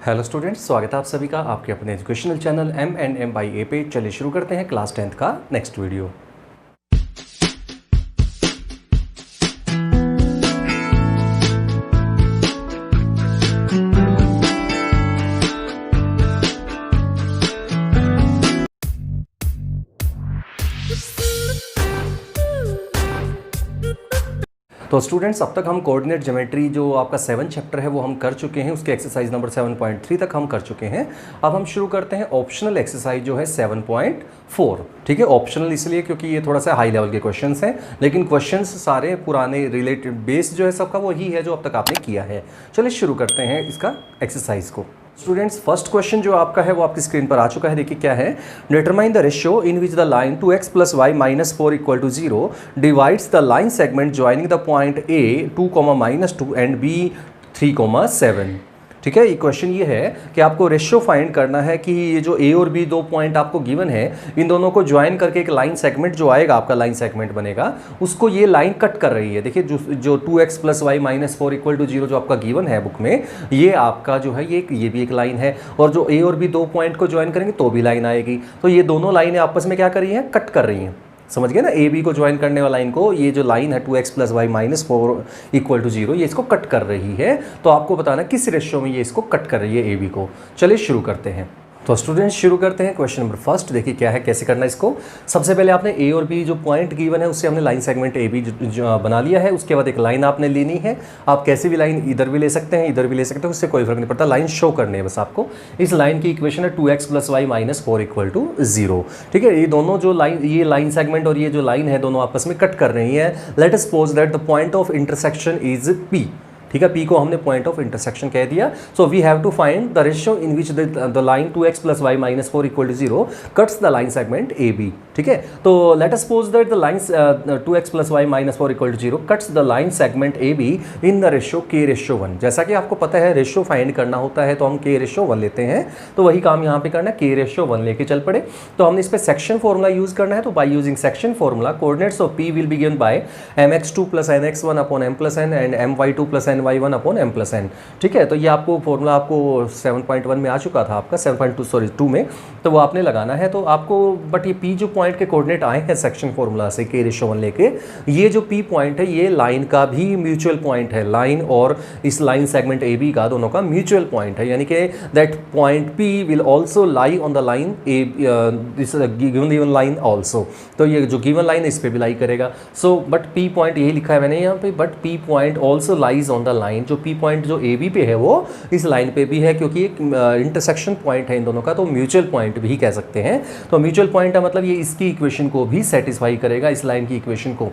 Hello students, स्वागत है आप सभी का आपके अपने educational channel M&M by A पे। चलिए शुरू करते हैं क्लास 10th का नेक्स्ट वीडियो। तो स्टूडेंट्स, अब तक हम कोऑर्डिनेट ज्योमेट्री जो आपका 7 चैप्टर है वो हम कर चुके हैं। उसके एक्सरसाइज नंबर 7.3 तक हम कर चुके हैं। अब हम शुरू करते हैं ऑप्शनल एक्सरसाइज जो है 7.4। ठीक है, ऑप्शनल इसलिए क्योंकि ये थोड़ा सा हाई लेवल के क्वेश्चंस हैं, लेकिन क्वेश्चंस सारे पुराने रिलेटेड बेस जो है सबका वही है जो अब तक आपने किया है। चलिए शुरू करते हैं इसका एक्सरसाइज को। स्टूडेंट्स, फर्स्ट क्वेश्चन जो आपका है वो आपकी स्क्रीन पर आ चुका है। देखिए क्या है, determine the ratio in which the line 2x + y - 4 = 0 divides the line segment joining the point A 2, -2 and B 3, 7। ठीक है, ये क्वेश्चन ये है कि आपको रेशियो फाइंड करना है कि ये जो A और B दो पॉइंट आपको गिवन है, इन दोनों को ज्वाइन करके एक लाइन सेगमेंट जो आएगा, आपका लाइन सेगमेंट बनेगा, उसको ये लाइन कट कर रही है। देखिए जो 2x + y - 4 = 0 जो आपका गिवन है बुक में, ये आपका जो है ये भी एक लाइन है। और जो A और B दो पॉइंट को ज्वाइन करेंगे तो भी लाइन आएगी। तो ये दोनों लाइनें आपस में क्या कर रही हैं, कट कर रही हैं। समझ गए ना, ए बी को ज्वाइन करने वाला लाइन को, ये जो लाइन है 2x + y - 4 = 0, ये इसको कट कर रही है। तो आपको बताना किस रेशियो में ये इसको कट कर रही है ए बी को। चलिए शुरू करते हैं। तो स्टूडेंट्स शुरू करते हैं क्वेश्चन नंबर फर्स्ट। देखिए क्या है, कैसे करना है इसको। सबसे पहले आपने ए और बी जो पॉइंट गिवन है उससे हमने लाइन सेगमेंट ए बी बना लिया है। उसके बाद एक लाइन आपने लेनी है। आप कैसी भी लाइन इधर भी ले सकते हैं, इधर भी ले सकते हैं, उससे कोई फर्क नहीं पड़ता। लाइन शो करनी है बस आपको। इस लाइन की इक्वेशन है 2x + y - 4 = 0। ठीक है, ये दोनों जो लाइन, ये लाइन सेगमेंट और ये जो लाइन है, दोनों आपस में कट कर रही है। Late us suppose that the point of intersection is P। ठीक है, P को हमने पॉइंट ऑफ इंटरसेक्शन कह दिया। So we have to find the ratio in which the line 2x + y - 4 = 0 cuts the line segment AB। ठीक है, तो let us suppose that the line 2x + y - 4 = 0 cuts the line segment AB in the ratio K/1। जैसा कि आपको पता है ratio find करना होता है तो हम K/1 लेते हैं। तो वही काम यहाँ पे करना है, K/1 लेके चल पड़े। तो हमने इस पर सेक्शन फॉर्मूला यूज करना है। तो by using section formula, coordinates of P will be given by mx2 + nx1 / m+n and my2 + ny1 / m+n। ठीक है, तो ये आपको फॉर्मूला आपको 7.1 में आ चुका था, आपका 2 में, तो वो आपने लगाना है। तो आपको बट ये P जो पॉइंट के कोऑर्डिनेट आए हैं सेक्शन फॉर्मूला से K/1 लेके, ये जो P पॉइंट है ये लाइन का भी म्यूचुअल पॉइंट है। लाइन और इस लाइन सेगमेंट AB का दोनों का म्यूचुअल पॉइंट है, यानी कि that point P will also lie on the line this given line also. तो ये जो गिवन लाइन है इस पर भी लाई करेगा। सो बट P पॉइंट यही लिखा है मैंने यहाँ पे, but P point also lies on the line. जो P पॉइंट जो AB पे है वो इस लाइन पे भी है, क्योंकि एक इंटरसेक्शन पॉइंट है इन दोनों का, तो म्यूचुअल पॉइंट भी कह सकते हैं। तो म्यूचुअल पॉइंट है मतलब ये इसकी इक्वेशन को भी सेटिस्फाई करेगा, इस लाइन की इक्वेशन को।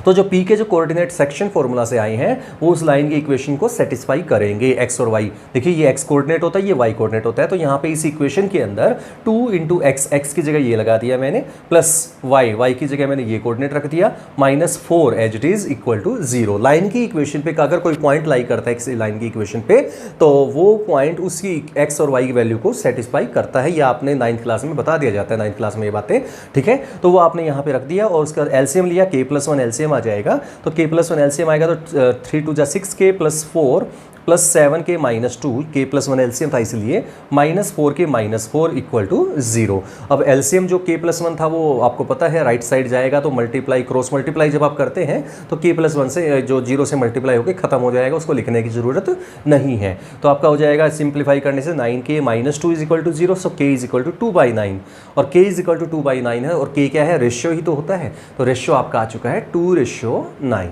तो जो P के जो कोऑर्डिनेट सेक्शन फॉर्मूला से आए हैं वो उस लाइन की इक्वेशन को सेटिस्फाई करेंगे, x और y। देखिए ये x कोऑर्डिनेट होता है, ये y कोऑर्डिनेट होता है। तो यहाँ पे इस इक्वेशन के अंदर 2 × x की जगह ये लगा दिया मैंने, प्लस y की जगह मैंने ये कोऑर्डिनेट रख दिया, -4 एज इट इज = 0। लाइन की इक्वेशन पे अगर कोई पॉइंट लाई करता है इस लाइन की इक्वेशन पे, तो वो पॉइंट उसकी x और y की वैल्यू को सेटिस्फाई करता है। ये आपने 9th क्लास में बता दिया जाता है, 9th क्लास में ये बातें। ठीक है, तो वो आपने यहाँ पे रख दिया और उसका एलसीएम लिया, K+1 एलसीएम आ जाएगा। तो K+1 एलसीएम आएगा तो 3 × 2 = 6K + 4 + 7K - 2, K+1 एलसीएम था इसलिए -4K - 4 = 0। अब एलसीएम जो K+1 था वो आपको पता है राइट साइड जाएगा, तो मल्टीप्लाई, क्रॉस मल्टीप्लाई जब आप करते हैं तो K+1 से जो 0 से मल्टीप्लाई होकर खत्म हो जाएगा, उसको लिखने की ज़रूरत नहीं है। तो आपका हो जाएगा सिंप्लीफाई करने से 9K - 2 = 0। सो K = 2/9 और K = 2/9 है। और K क्या है, रेशियो ही तो होता है। तो रेशियो आपका आ चुका है 2:9।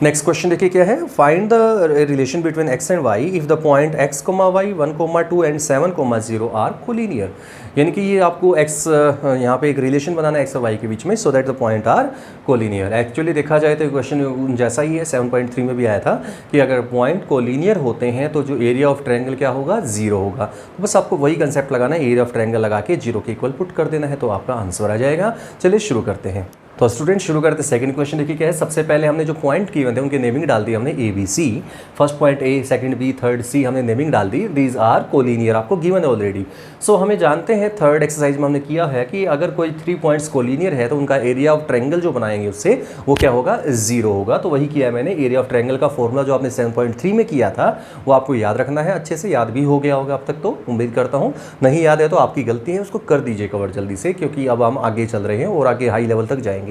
नेक्स्ट क्वेश्चन देखिए क्या है, find the relation between x and y if the point x, y 1, 2 and 7, 0 are collinear. यानी कि ये आपको x यहाँ पे एक रिलेशन बनाना है x और y के बीच में, so that the point are collinear. Actually देखा जाए तो क्वेश्चन जैसा ही है, 7.3 में भी आया था कि अगर पॉइंट कोलिनियर होते हैं तो जो एरिया ऑफ ट्रायंगल क्या होगा, 0 होगा। तो बस आपको वही कंसेप्ट लगाना है, एरिया ऑफ ट्रायंगल लगा के 0 के इक्वल पुट कर देना है, तो आपका आंसर आ जाएगा। चलिए शुरू करते हैं। तो स्टूडेंट शुरू करते सेकंड क्वेश्चन। देखिए क्या है, सबसे पहले हमने जो पॉइंट किए थे उनके नेमिंग डाल दी हमने A B C. First point A, second B, third C, हमने नेमिंग डाल दी। दीज आर कोलिनियर, आपको गिवन है ऑलरेडी। सो हमें जानते हैं थर्ड एक्सरसाइज में हमने किया है कि अगर कोई 3 पॉइंट्स कोलिनियर है तो उनका एरिया ऑफ ट्रायंगल जो बनाएंगे उससे वो क्या होगा, 0 होगा। तो वही किया है मैंने। एरिया ऑफ ट्रायंगल का फॉर्मूला जो आपने 7.3 में किया था वो आपको याद रखना है। अच्छे से याद भी हो गया होगा अब तक, तो उम्मीद करता हूँ। नहीं याद है तो आपकी गलती है, उसको कर दीजिए कवर जल्दी से, क्योंकि अब हम आगे चल रहे हैं और आगे हाई लेवल तक जाएंगे।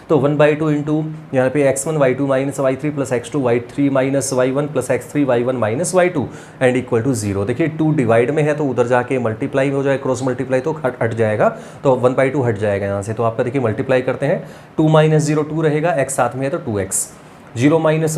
तो 1/2 इंटू यहाँ पे x1 y2 minus y3 plus x2 y3 minus y1 plus x3 y1 minus y2 and equal to 0। देखिए 2 डिवाइड में है तो उधर जाके मल्टीप्लाई हो जाए, क्रॉस मल्टीप्लाई तो हट जाएगा, तो 1/2 हट जाएगा यहाँ से। तो आपका देखिए मल्टीप्लाई करते हैं, 2 माइनस 0 2 रहेगा, x साथ में है तो 2x, 0 माइनस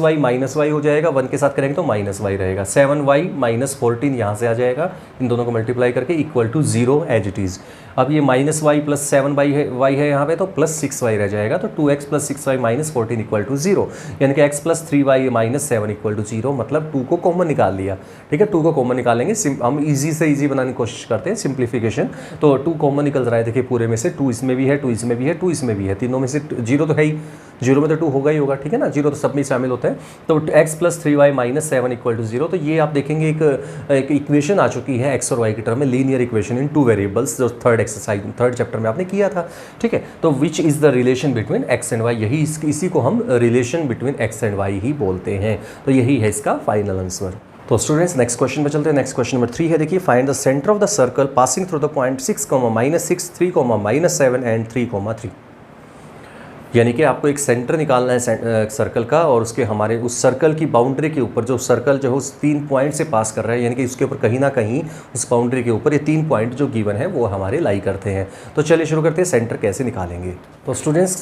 y हो जाएगा, 1 के साथ करेंगे तो माइनस y रहेगा, 7y माइनस 14 यहाँ से आ जाएगा, इन दोनों को मल्टीप्लाई करके equal to 0 as it is. अब ये माइनस y प्लस 7y है यहाँ पे, तो प्लस 6y रह जाएगा, तो 2x plus 6y minus 14 equal to 0, यानी कि x plus 3y minus 7 equal to 0, मतलब 2 को कॉमन निकाल लिया। ठीक है, 2 को कॉमन निकालेंगे, हम इजी से इजी बनाने की कोशिश करते हैं, सिंप्लीफिकेशन। तो 2 कॉमन निकल रहा है, देखिए पूरे में से 2 इसमें भी है, 2 इसमें भी है, 2 इसमें भी है, तीनों में से 0 तो है ही, 0 में तो 2 होगा ही होगा। ठीक है ना, 0 तो सब में शामिल होता है। तो x plus 3y minus 7 equal to 0। तो ये आप देखेंगे एक इक्वेशन आ चुकी है x और y की टर्म में, लीनियर इक्वेशन इन 2 वेरिएबल्स, जो थर्ड चैप्टर में आपने किया था। ठीक है, तो which is the relation between x and y, यही इसी को हम relation between x and y ही बोलते हैं। तो यही है इसका फाइनल आंसर। तो स्टूडेंट्स नेक्स्ट क्वेश्चन में चलते हैं। नेक्स्ट क्वेश्चन नंबर 3 है, देखिए find the centre of the circle passing through the point 6, -6, 3, -7 and 3, 3। यानी कि आपको एक सेंटर निकालना है सर्कल का, और उसके हमारे उस सर्कल की बाउंड्री के ऊपर जो सर्कल जो है उस 3 पॉइंट से पास कर रहा है, यानी कि उसके ऊपर कहीं ना कहीं उस बाउंड्री के ऊपर ये 3 पॉइंट जो गिवन है वो हमारे लाई करते हैं। तो चलिए शुरू करते हैं, सेंटर कैसे निकालेंगे। तो स्टूडेंट्स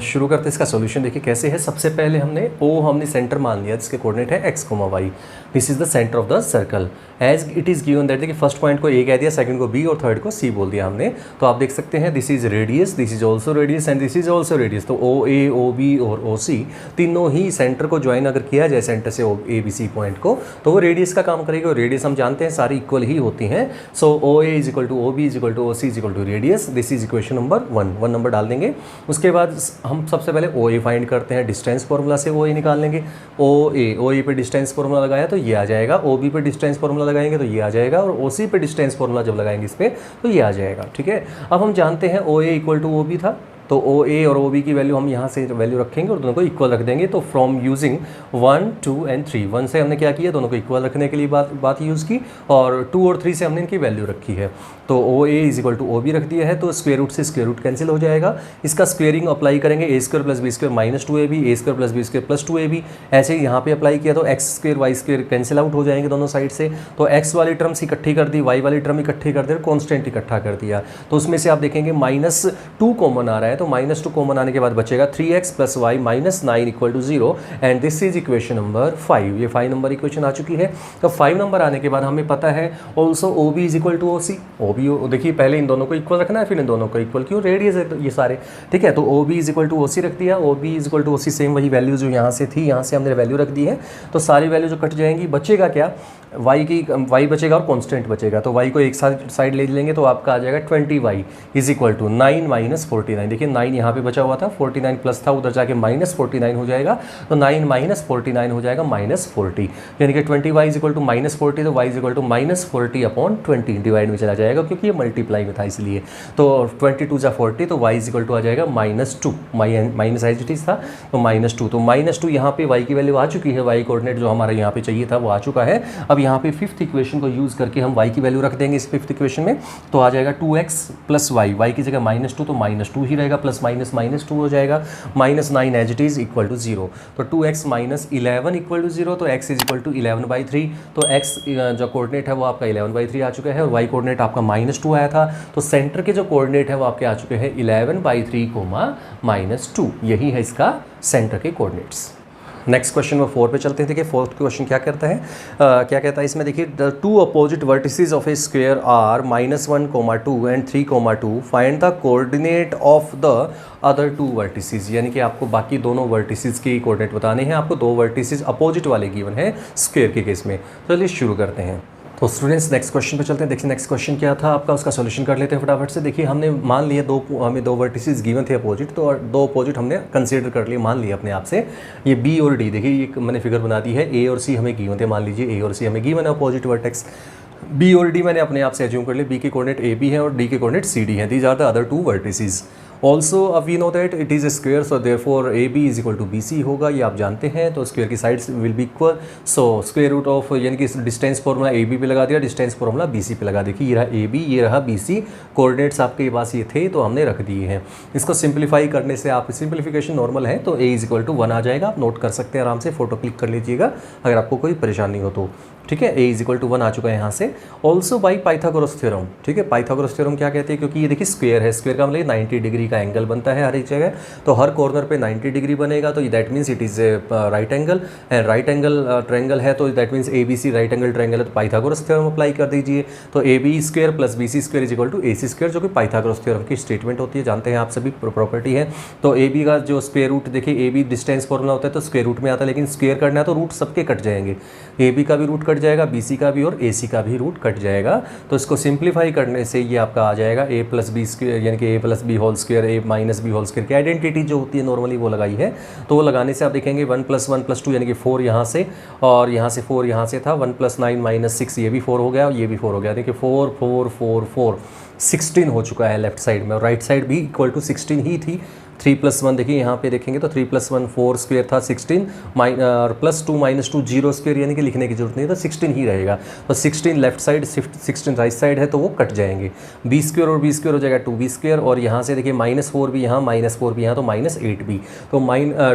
शुरू करते हैं इसका सोल्यूशन। देखिए कैसे है, सबसे पहले हमने सेंटर मान लिया जिसके कोऑर्डिनेट है x, y। This is the centre of the circle as it is given that, देखिए फर्स्ट पॉइंट को a कह दिया, सेकंड को b और थर्ड को c बोल दिया हमने। तो आप देख सकते हैं this is radius, this is also radius and this is also radius. तो OA, OB और OC तीनों ही सेंटर को ज्वाइन अगर किया जाए सेंटर से ABC पॉइंट को, तो वो रेडियस का काम करेगा। और रेडियस हम जानते हैं सारी इक्वल ही होती हैं। So OA is equal to OB is equal to OC is equal to radius. This is equation number 1 number डाल देंगे। उसके बाद हम सबसे पहले OA फाइंड करते हैं, डिस्टेंस फॉर्मूला से OA निकाल लेंगे। OA पे डिस्टेंस फॉर्मूला लगाया तो ये आ जाएगा, OB पे डिस्टेंस फॉर्मूला लगाएंगे तो ये आ जाएगा, और OC पे डिस्टेंस फॉर्मूला जब लगाएंगे इस पर तो ये आ जाएगा। ठीक है, अब हम जानते हैं OA इक्वल टू OB था, तो OA और OB की वैल्यू हम यहाँ से वैल्यू रखेंगे और दोनों को इक्वल रख देंगे। तो फ्रॉम यूजिंग 1, 2 एंड 3, 1 से हमने क्या किया, दोनों को इक्वल रखने के लिए बात यूज़ की, और 2 और 3 से हमने इनकी वैल्यू रखी है। तो OA is equal to OB रख दिया है, तो स्क्वायर रूट से स्क्वायर रूट कैंसिल हो जाएगा। इसका स्क्वेयरिंग अप्लाई करेंगे, a² + b² minus 2ab, a² + b² plus 2ab। ऐसे ही यहाँ पे अप्लाई किया तो x² y² कैंसिल आउट हो जाएंगे दोनों साइड से। तो x वाली टर्म्स इकट्ठी कर दी, y वाली टर्म इकट्ठी कर दी, कॉन्स्टेंट इकट्ठा कर दिया। तो उसमें से आप देखेंगे -2 कॉमन आ रहा है, तो -2 कॉमन आने के बाद बचेगा 3x + y - 9 equal to 0 and this is equation number 5। ये 5 नंबर इक्वेशन आ चुकी है। तो 5 नंबर आने के बाद हमें पता है also OB is equal to OC। OB देखिए पहले इन दोनों को इक्वल रखना है, फिर इन दोनों को इक्वल, क्यों, रेडियस है तो ये सारे। ठीक है, तो OB is equal to OC रख दिया, OB is equal to OC, same वही वैल्यू जो यहाँ से थी, यहाँ से हमने वैल्यू रख दी है। तो सारी वैल्यू जो कट जाएंगी, बचेगा क्या, y बचेगा और कांस्टेंट बचेगा। तो y को एक साइड ले लेंगे तो आपका आ जाएगा 20y इज इक्वल टू 9 - 49। देखिए 9 यहाँ पे बचा हुआ था, 49 प्लस था, उधर जाके -49 हो जाएगा। तो 9 - 49 हो जाएगा -40, यानी कि 20y इज इक्वल टू -40, तो y is equal to -40/20 divide में चला जाएगा, क्योंकि ये मल्टीप्लाई में था इसलिए। तो 22 × 40, तो y इज इक्वल टू आ जाएगा -2, माइनस एज इट इज था तो -2। तो -2 यहाँ पे y की वैल्यू आ चुकी है, y कोऑर्डिनेट जो हमारे यहाँ पे चाहिए था वो आ चुका है। अब यहाँ पे 5th इक्वेशन को यूज़ करके हम y की वैल्यू रख देंगे इस 5th इक्वेशन में, तो आ जाएगा 2x + y की जगह -2, तो -2 ही रहेगा, प्लस माइनस -2 हो जाएगा, -9 as it is equal to 0। तो 2x - 11 इक्वल टू 0, तो x इज इक्वल टू 11/3। तो x जो कोऑर्डिनेट है वो आपका 11/3 आ चुका है, और y कोऑर्डिनेट आपका -2 आया था। तो सेंटर के जो कोऑर्डिनेट है वो आपके आ चुके हैं 11/3, -2। यही है इसका सेंटर के कोऑर्डिनेट्स। नेक्स्ट क्वेश्चन नंबर 4 पे चलते हैं। देखिए 4th क्वेश्चन क्या करता है, क्या कहता है इसमें, देखिए the 2 opposite vertices of a square are -1, 2 and 3, 2। Find the coordinate of the other 2 vertices. यानी कि आपको बाकी दोनों वर्टिसेस की कोऑर्डिनेट बताने हैं। आपको 2 वर्टिसेस अपोजिट वाले गिवन है स्क्वायर के केस में। तो चलिए शुरू करते हैं। तो स्टूडेंट्स नेक्स्ट क्वेश्चन पे चलते हैं। देखिए नेक्स्ट क्वेश्चन क्या था आपका, उसका सॉल्यूशन कर लेते हैं फटाफट से। देखिए हमने मान लिया हमें दो वर्टिसेस गिवन थे अपोजिट, तो दो अपोजिट हमने कंसीडर कर लिए, मान लिया अपने आप से। ये बी और डी, देखिए ये मैंने फिगर बना दी है, ए और सी हमें गिवन थे, मान लीजिए ए और सी हमें गिवन है अपोजिट वर्टेक्स। बी और डी मैंने अपने आप से एज्यूम कर लिया, बी के कोऑर्डिनेट ए बी है और डी के कोऑर्डिनेट सी डी है। These are the other two vertices. Also अब we know that it is a square, so therefore A B is equal to B C होगा, ये आप जानते हैं। तो स्क्वेयर की sides will be equal, so square root of यानी कि डिस्टेंस फॉर्मूला ए बी पे लगा दिया, डिस्टेंस फॉर्मूला बी सी पे लगा। देखिए ये रहा ए बी, ये रहा बी सी, कोऑर्डिनेट्स आपके पास ये थे तो हमने रख दिए हैं। इसको सिंप्लीफाई करने से, आप सिंप्लीफिकेशन नॉर्मल है तो ए इज इक्वल टू 1 आ जाएगा। आप नोट कर सकते हैं आराम से, फोटो क्लिक कर लीजिएगा अगर आपको कोई परेशानी हो तो। ठीक है, ए इज इक्वल टू 1 आ चुका है यहाँ से। ऑल्सो बाई पाइथागोरस थ्योरम, ठीक है, पाइथागोरस थ्योरम क्या कहते हैं, क्योंकि ये देखिए स्क्वेयर है, स्क्वेयर का मतलब 90 डिग्री का एंगल बनता है हर एक जगह, तो हर कॉर्नर पे 90 डिग्री बनेगा, तो that means it is right angle, and right angle triangle है, तो that means A B C right angle triangle है, तो पाइथागोरस थ्योरम अप्लाई कर दीजिए। तो A B square plus B C square is equal to A C square, जो कि Pythagoras theorem की स्टेटमेंट होती है, जानते हैं आप सभी, प्रॉपर्टी है। तो ए बी का जो स्क्वेयर रूट, देखिए ए बी डिस्टेंस फॉर्मूला होता है तो स्क्वेयर रूट में आता है, लेकिन स्क्वेयर करना है तो रूट सबके कट जाएंगे, ए बी का भी रूट कट जाएगा, बी सी का भी और ए सी का भी रूट कट जाएगा। तो इसको सिंप्लीफाई करने से ये आपका आ जाएगा ए प्लस बी स्क्वेयर, यानी कि ए प्लस बी होल स्क्वेयर, ए माइनस बी होल स्क्वेयर की आइडेंटिटी जो होती है नॉर्मली वो लगाई है। तो वो लगाने से आप देखेंगे 1 + 1 + 2 यानी कि 4 यहाँ से, और यहाँ से 4 यहाँ से था, 1 + 9 - 6 ये भी 4 हो गया और ये भी 4 हो गया। देखिए 4 4 4 4 16 हो चुका है लेफ्ट साइड में, और राइट साइड भी इक्वल टू 16 ही थी। 3 + 1 देखिए यहाँ पे देखेंगे तो 3 + 1 4 स्क्वेयर था 16, और +2 - 2 0 स्क्वेयर, यानी कि लिखने की जरूरत नहीं है, तो 16 ही रहेगा। तो 16 लेफ्ट साइड, 16 राइट साइड है, तो वो कट जाएंगे। बी स्क्वेयर और बी स्क्वेयर हो जाएगा 2b स्क्वेयर, और यहाँ से देखिए -4 भी यहाँ, -4 भी यहाँ, तो -8b, तो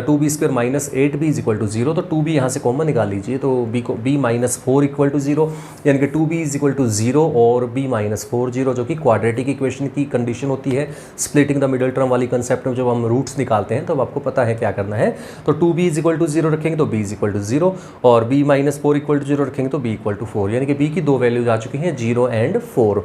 2b square -8b is equal to 0, तो 2b यहाँ से कॉमन निकाल लीजिए, तो b -4 इक्वल टू 0, यानी कि 2b इज इक्वल टू 0 और b -4 0, जो कि क्वाड्रेटिक इक्वेशन की कंडीशन होती है। स्प्लिटिंग द मिडिल टर्म वाली कंसेप्ट में जब हम रूट्स निकालते हैं तो आपको पता है क्या करना है। तो 2b इज इक्वल टू 0 रखेंगे तो b इज इक्वल टू 0, और b -4 इक्वल टू 0 रखेंगे तो b इक्वल टू 4, यानी कि b की दो वैल्यूज आ चुकी हैं 0 और 4।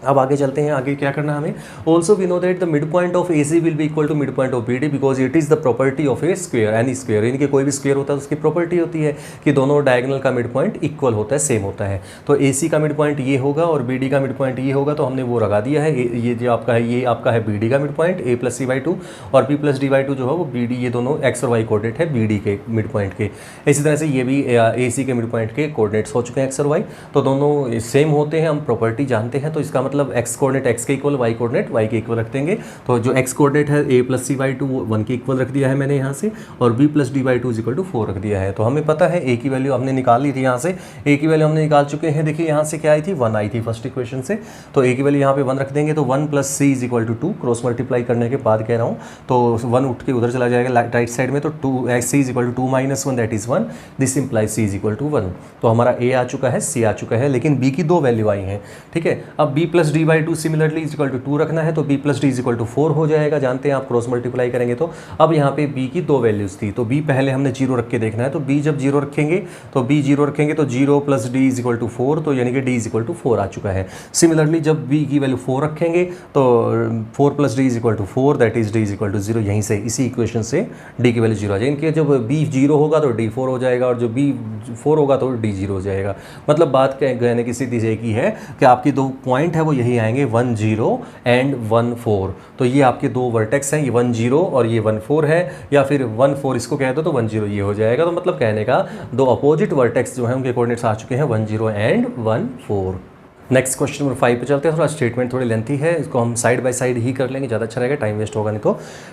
अब आगे चलते हैं, आगे क्या करना है हमें। Also we know that the mid point of A C will be equal to mid point of B D, because it is the property of a square, any square, यानी कि कोई भी स्क्वेयर होता है उसकी प्रॉपर्टी होती है कि दोनों डायगोनल का मिड पॉइंट इक्वल होता है, सेम होता है। तो ए सी का मिड पॉइंट ये होगा और बी डी का मिड पॉइंट ये होगा, तो हमने वो लगा दिया है। ये जो आपका है, ये आपका है बी डी का मिड पॉइंट, a + c/2, और b + d/2 जो है वो बी डी, ये दोनों एक्स और वाई कोऑर्डिनेट है बी डी के मिड पॉइंट के। इसी तरह से ये भी ए सी के मिड पॉइंट के कोऑर्डिनेट्स हो चुके हैं एक्स और वाई, तो दोनों सेम होते हैं, हम प्रॉपर्टी जानते हैं। तो इसका मतलब एक्स कोऑर्डिनेट एक्स के इक्वल, वाई कोऑर्डिनेट वाई के इक्वल रख देंगे। तो जो एक्स कोऑर्डिनेट है a + c/2 1 के इक्वल रख दिया है मैंने यहाँ से, और b + d/2 is equal to 4 रख दिया है। तो हमें पता है a की वैल्यू हमने निकाल ली थी, यहाँ से a की वैल्यू हमने निकाल चुके हैं। देखिए यहाँ से क्या आई थी, 1 आई थी फर्स्ट इक्वेशन से, तो a की वैल्यू यहाँ पे 1 रख देंगे, तो 1 + c is equal to 2, cross multiply करने के बाद कह रहा हूँ, तो 1 उठ के उधर चला जाएगा राइट साइड में, तो 2c is equal to 2 - 1 that is 1, this implies c is equal to 1। तो हमारा a आ चुका है, c आ चुका है, लेकिन b की दो वैल्यू आई हैं। ठीक है, अब b + d/2 similarly is equal to 2 रखना है, तो b + d is equal to 4 हो जाएगा, जानते हैं आप क्रॉस मल्टीप्लाई करेंगे तो। अब यहाँ पे b की दो वैल्यूज थी, तो b पहले हमने 0 रख के देखना है, तो b जब 0 रखेंगे तो b 0 रखेंगे तो 0 + d इज इक्वल टू 4, तो यानी कि d इज इक्वल टू 4 आ चुका है। सिमिलरली जब b की वैल्यू 4 रखेंगे तो 4 + d is equal to 4, that is d is equal to 0, यहीं से इसी इक्वेशन से d की वैल्यू 0 आ जाएगी। इनके जब b 0 होगा तो d 4 हो जाएगा, और जो b 4 होगा तो d 0 हो जाएगा। मतलब बात कहने की सीधी से एक ही है कि आपकी दो पॉइंट है वो यही आएंगे, 1 0 एंड 1 4। तो ये आपके दो वर्टेक्स हैं, ये 1 0 और ये 1 4 है, या फिर 1 4 इसको कह दो तो 1 0 ये हो जाएगा। तो मतलब कहने का दो अपोजिट वर्टेक्स जो हैं उनके कोऑर्डिनेट्स आ चुके हैं 1 0 एंड 1 4। नेक्स्ट क्वेश्चन नंबर 5 पे चलते हैं। थोड़ा स्टेटमेंट थोड़ी लेंथी है, इसको हम साइड बाय साइड ही कर लेंगे, ज़्यादा अच्छा रहेगा, टाइम वेस्ट होगा नहीं तो।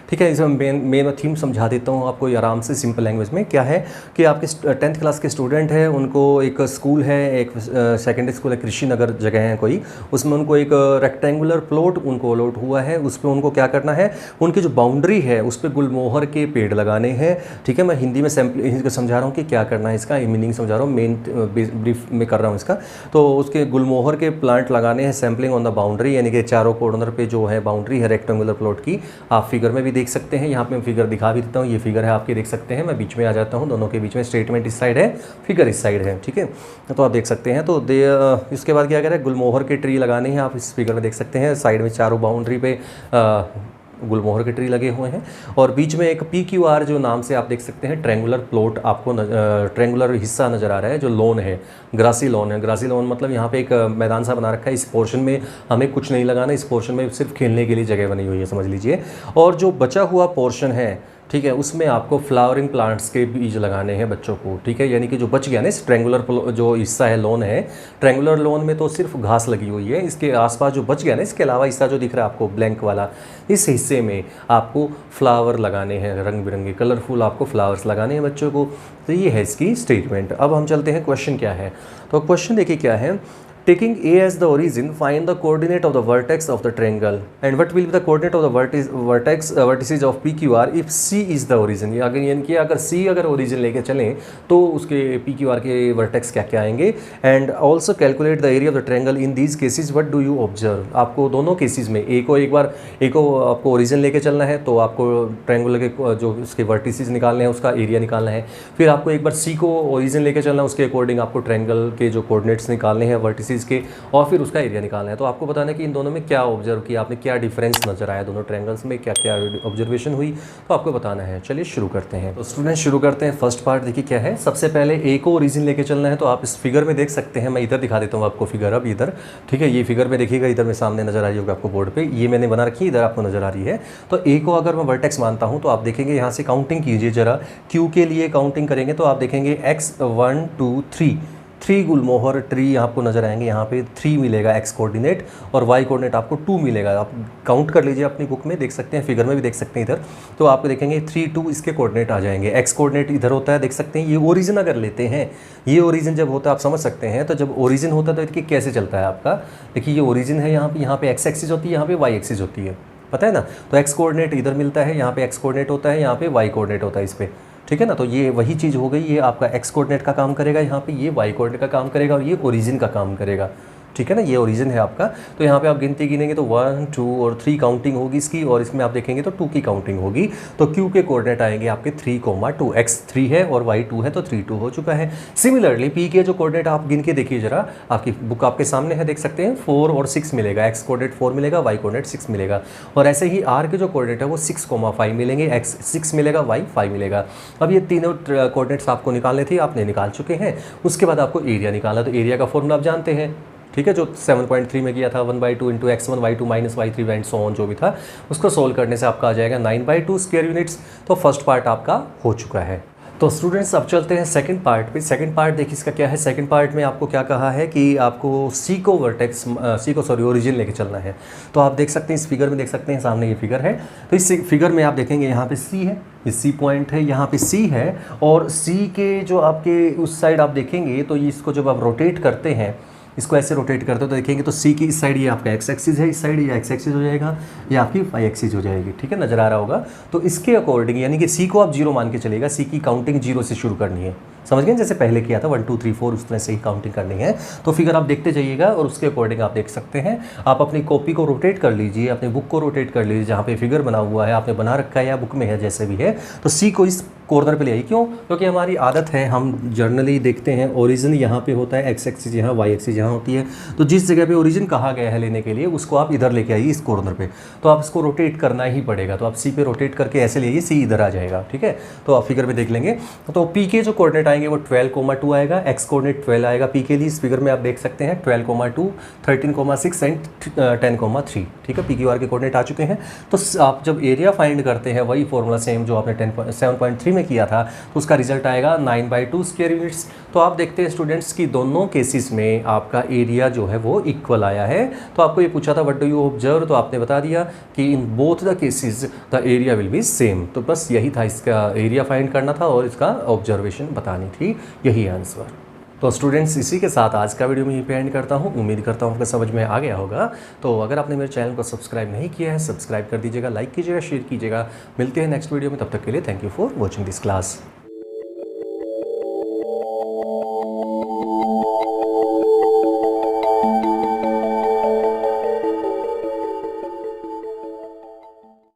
ठीक है, इसमें मेन थीम समझा देता हूँ आपको आराम से सिंपल लैंग्वेज में। क्या है कि आपके 10th क्लास के स्टूडेंट हैं, उनको एक स्कूल है, एक सेकेंडरी स्कूल है, कृषि नगर जगह है कोई, उसमें उनको एक रेक्टेंगुलर प्लॉट उनको अलॉट हुआ है। उस पर उनको क्या करना है, उनकी जो बाउंड्री है उस पर गुलमोहर के पेड़ लगाने हैं। ठीक है, मैं हिंदी में सैम्पल समझा रहा हूँ कि क्या करना है, इसका मीनिंग समझा रहा हूँ, मेन ब्रीफ में कर रहा हूँ इसका। तो उसके गुलमोहर के प्लांट लगाने हैं, सैम्पलिंग ऑन द बाउंड्री, यानी कि चारों कॉर्नर पे जो है बाउंड्री है रेक्टेंगुलर प्लॉट की। आप फिगर में भी देख सकते हैं, यहाँ पे मैं फिगर दिखा भी देता हूँ, ये फिगर है आपके देख सकते हैं, मैं बीच में आ जाता हूँ, दोनों के बीच में स्टेटमेंट इस साइड है, फिगर इस साइड है। ठीक है, तो आप देख सकते हैं। तो इसके बाद क्या करें, गुलमोहर के ट्री लगाने हैं, आप इस फिगर में देख सकते हैं, साइड में चारों बाउंड्री पे गुलमोहर के ट्री लगे हुए हैं और बीच में एक PQR जो नाम से आप देख सकते हैं ट्रेंगुलर प्लॉट आपको ट्रेंगुलर हिस्सा नज़र आ रहा है जो लॉन है, ग्रासी लॉन है। ग्रासी लॉन मतलब यहाँ पे एक मैदान सा बना रखा है। इस पोर्शन में हमें कुछ नहीं लगाना, इस पोर्शन में सिर्फ खेलने के लिए जगह बनी हुई है, समझ लीजिए। और जो बचा हुआ पोर्शन है, ठीक है, उसमें आपको फ्लावरिंग प्लांट्स के बीज लगाने हैं बच्चों को, ठीक है। यानी कि जो बच गया ना इस ट्रेंगुलर जो हिस्सा है, लॉन है, ट्रेंगुलर लॉन में तो सिर्फ घास लगी हुई है, इसके आसपास जो बच गया ना, इसके अलावा हिस्सा जो दिख रहा है आपको ब्लैंक वाला, इस हिस्से में आपको फ्लावर लगाने हैं, रंग बिरंगे कलरफुल आपको फ्लावर्स लगाने हैं बच्चों को। तो ये है इसकी स्टेटमेंट। अब हम चलते हैं क्वेश्चन क्या है। तो क्वेश्चन देखिए क्या है। Taking A as the origin, find the coordinate of the vertex of the triangle and what will be the coordinate of the vertices of PQR if C is the origin। अगर यानी कि अगर C अगर origin लेके चलें तो उसके PQR के vertex क्या क्या आएंगे। and also calculate the area of the triangle in these cases, what do you observe। आपको दोनों केसेस में A को आपको origin लेके चलना है तो आपको ट्रायंगुलर के जो उसके वर्टिसेस निकालने हैं, उसका एरिया निकालना है। फिर आपको एक बार C को origin लेके चलना है, उसके अकॉर्डिंग आपको ट्रायंगल के जो कोऑर्डिनेट्स निकालने हैं वर्टिसेस के, और फिर उसका एरिया निकालना है। तो आपको बताना है कि इन दोनों में क्या ऑब्जर्व किया आपने, क्या डिफरेंस नजर आया, दोनों ट्रायंगल्स में क्या क्या ऑब्जर्वेशन हुई, तो आपको बताना है। चलिए शुरू करते हैं। तो स्टूडेंट शुरू करते हैं। फर्स्ट पार्ट देखिए क्या है। सबसे पहले ए को ओरिजिन लेके चलना है, तो आप इस फिगर में देख सकते हैं, मैं इधर दिखा देता हूँ आपको फिगर। अब इधर, ठीक है, ये फिगर में देखिएगा, इधर में सामने नजर आ रही होगी आपको बोर्ड पे, ये मैंने बना रखी है, इधर आपको नजर आ रही है। तो ए को अगर मैं वर्टेक्स मानता हूँ तो आप देखेंगे यहाँ से काउंटिंग कीजिए जरा, क्यू के लिए काउंटिंग करेंगे तो आप देखेंगे x 1 2 3 गुलमोहर ट्री आपको नजर आएंगे। यहाँ पे 3 मिलेगा x कोऑर्डिनेट और y कोऑर्डिनेट आपको 2 मिलेगा। आप काउंट कर लीजिए अपनी बुक में, देख सकते हैं, फिगर में भी देख सकते हैं इधर। तो आपको देखेंगे 3 2 इसके कोऑर्डिनेट आ जाएंगे। x कोऑर्डिनेट इधर होता है, देख सकते हैं। ये ओरिजिन अगर लेते हैं, ये ओरिजिन जब होता है, आप समझ सकते हैं। तो जब ओरिजिन होता है तो इसके कैसे चलता है आपका, देखिए ये ओरिजिन है, यहाँ पे x एक्सिस होती है, यहाँ पे y एक्सिस होती है, पता है ना। तो x कोऑर्डिनेट इधर मिलता है, यहाँ पे x कोऑर्डिनेट होता है, यहाँ पे y कोऑर्डिनेट होता है इस पर, ठीक है ना। तो ये वही चीज़ हो गई, ये आपका x कोऑर्डिनेट का काम करेगा, यहाँ पे ये y कोऑर्डिनेट का काम करेगा और ये ओरिजिन का काम करेगा, ठीक है ना। ये ओरिजिन है आपका। तो यहाँ पे आप गिनती गिनेंगे तो 1 2 और 3 काउंटिंग होगी इसकी, और इसमें आप देखेंगे तो 2 की काउंटिंग होगी। तो Q के कोऑर्डिनेट आएंगे आपके 3,2, x 3 है और y 2 है, तो 3 2 हो चुका है। सिमिलरली P के जो कोऑर्डिनेट आप गिन के देखिए जरा, आपकी बुक आपके सामने है, देख सकते हैं, 4 और 6 मिलेगा। x कोऑर्डिनेट 4 मिलेगा, y कोऑर्डिनेट 6 मिलेगा। और ऐसे ही R के जो कोऑर्डिनेट है वो 6,5 मिलेंगे, x 6 मिलेगा, y 5 मिलेगा। अब ये तीनों कोऑर्डिनेट्स आपको निकालने थे, आपने निकाल चुके हैं। उसके बाद आपको एरिया निकालना, तो एरिया का फॉर्मूला आप जानते हैं, ठीक है, जो 7.3 में किया था, 1/2 into x1 y2 minus y3 and so on, जो भी था उसको सोल्व करने से आपका आ जाएगा 9/2 स्क्वायर यूनिट्स। तो फर्स्ट पार्ट आपका हो चुका है। तो स्टूडेंट्स अब चलते हैं सेकंड पार्ट पे। सेकंड पार्ट देखिए इसका क्या है। सेकंड पार्ट में आपको क्या कहा है कि आपको सी को ओरिजिन लेके चलना है। तो आप देख सकते हैं, इस फिगर में देख सकते हैं, सामने ये फिगर है। तो इस फिगर में आप देखेंगे यहाँ पे सी है, ये सी पॉइंट है, यहाँ पे सी है, और सी के जो आपके उस साइड आप देखेंगे तो इसको जब आप रोटेट करते हैं, इसको ऐसे रोटेट करते हो तो देखेंगे तो सी की इस साइड ये आपका एक्स एक्सिस है, इस साइड ये एक्स एक्सिस हो जाएगा, ये आपकी वाई एक्सिस हो जाएगी, ठीक है, नजर आ रहा होगा। तो इसके अकॉर्डिंग यानी कि सी को आप 0 मान के चलेगा, सी की काउंटिंग 0 से शुरू करनी है, समझ गए, जैसे पहले किया था 1 2 3 4 उस तरह से ही काउंटिंग करनी है। तो फिगर आप देखते जाइएगा और उसके अकॉर्डिंग आप देख सकते हैं। आप अपनी कॉपी को रोटेट कर लीजिए, अपनी बुक को रोटेट कर लीजिए, जहाँ पे फिगर बना हुआ है, आपने बना रखा है या बुक में है, जैसे भी है। तो सी को इस कॉर्नर पे ले आइए। क्यों? क्योंकि हमारी आदत है, हम जर्नली देखते हैं ओरिजिन यहाँ पे होता है, एक्स एक्सिस यहाँ, वाई एक्सिस यहाँ होती है। तो जिस जगह पे ओरिजिन कहा गया है लेने के लिए, उसको आप इधर लेके आइए, इस कॉर्नर पे। तो आप इसको रोटेट करना ही पड़ेगा। तो आप सी पे रोटेट करके ऐसे ले आइए, सी इधर आ जाएगा, ठीक है। तो आप फिगर में देख लेंगे। तो पी के जो कोऑर्डिनेट आएंगे वो 12,2 आएगा, एक्स कोऑर्डिनेट 12 आएगा पी के लिए। इस फिगर में आप देख सकते हैं 12,2, 13,6 एंड 10,3, ठीक है, पी क्यू आर के कोऑर्डिनेट आ चुके हैं। तो आप जब एरिया फाइंड करते हैं, वही फॉर्मूला सेम जो आपने 7.3 में किया था, तो उसका रिजल्ट आएगा 9/2 स्क्वायर यूनिट्स। तो आप देखते हैं स्टूडेंट्स की दोनों केसेस में आपका एरिया जो है वो इक्वल आया है। तो आपको ये पूछा था व्हाट डू यू ऑब्जर्व, तो आपने बता दिया कि in both the cases the area will be same. तो बस यही था, इसका एरिया फाइंड करना था और इसका ऑब्जर्वेशन बतानी थी, यही आंसर। तो स्टूडेंट्स इसी के साथ आज का वीडियो में यहीं पे एंड करता हूँ। उम्मीद करता हूँ आपको समझ में आ गया होगा। तो अगर आपने मेरे चैनल को सब्सक्राइब नहीं किया है, सब्सक्राइब कर दीजिएगा, लाइक कीजिएगा, शेयर कीजिएगा। मिलते हैं नेक्स्ट वीडियो में, तब तक के लिए thank you for watching this class.